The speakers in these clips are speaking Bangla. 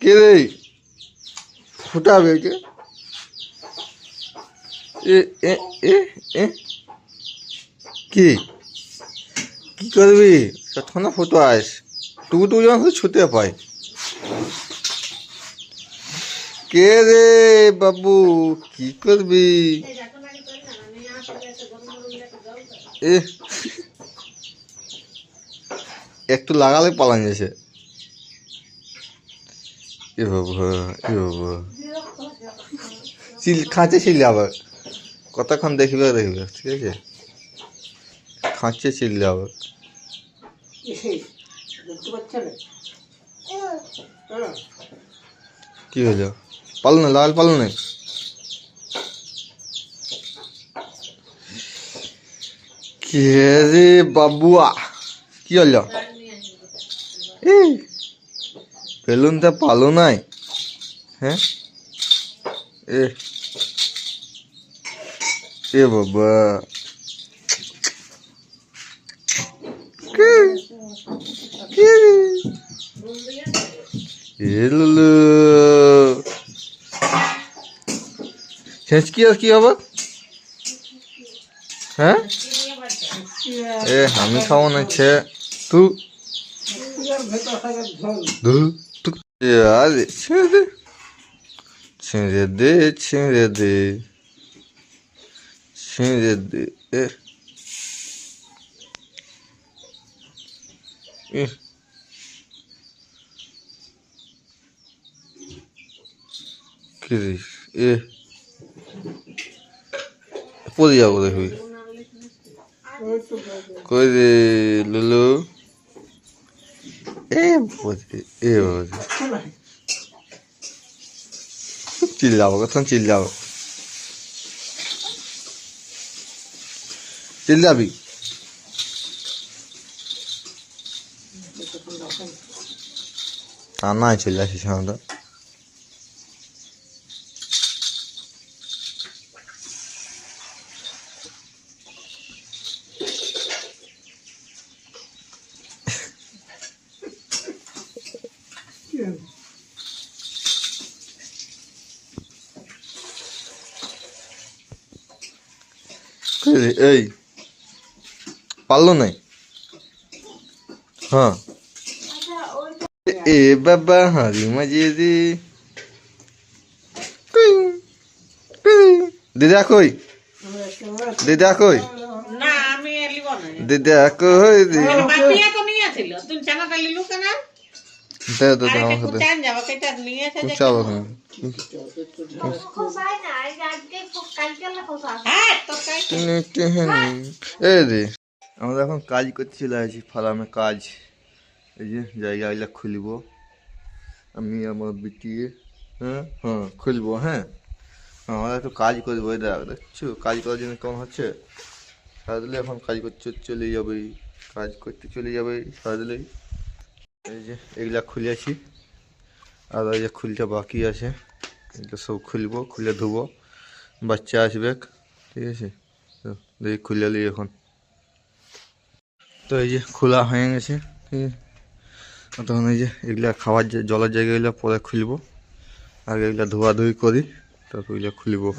কে রে ফুটাবে কে এ এ এ এ কি কি করবি তখন না ফুটো আস তুই যখন ছুটে পাই কে রে বাবু কি করবি এ একটু লাগালে পালান যাচ্ছে এ বাবা খাঁচে ছিল আবার কতক্ষণ দেখবে ঠিক আছে খাঁচে ছিল আবার কি হলো পালো না লাল পালো না কে রে বাবুয়া কি হলো বেলুনটা পালো নাই হ্যাঁ এ এ বাবা এ লুলু ছেঁচকি আর কি হবে হ্যাঁ এ আমি খাবো না ছে তুই ছিঁড়ে দে ছিঁড়ে দে ছিঁড়ে দে কি এ পড়ে যাবো দেখবি কই রে লুলু এ চিল্লাবো কখন চিল্লাবো চিল্লাবি নাই চিল্লাছিস আমরা এই পারলো নাই হ্যাঁ এ বাবা হারি মাঝে রে দিদা কই দিদা কই দিদা কই আমরা এখন কাজ করতে চলে আসি ফার্মে কাজ এই যে জায়গাগুলো খুলব আমি আমার বিটিয়ে হ্যাঁ হ্যাঁ খুলবো হ্যাঁ আমরা একটু কাজ করবো দেখছো কাজ করার জন্য কেমন হচ্ছে সারা দিলে এখন কাজ করতে চলে যাবে কাজ করতে চলে যাবে সারা দিলেই এই যে এগুলা খুলেছি আর এই যে খুলতে বাকি আছে এগুলো সব খুলবো খুলে ধুবো বাচ্চা আসবে ঠিক আছে তো দেখি খুলে নিই এখন তো এই যে খোলা হয়ে গেছে ঠিক আছে তখন এই যে এগুলা খাওয়ার জলের জায়গাগুলো পরে খুলবো আগে এগুলা ধোয়াধুয়ি করি তারপর এগুলো খুলবো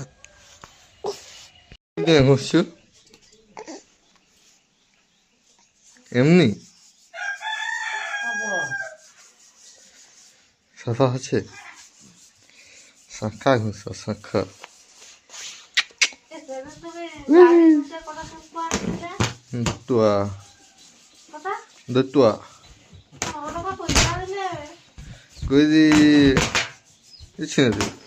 এমনি সাফা আছে শাঁখা ঘুষা শাঁখা দুটুয়া দুটুয়া কই দি ছিঁড়ে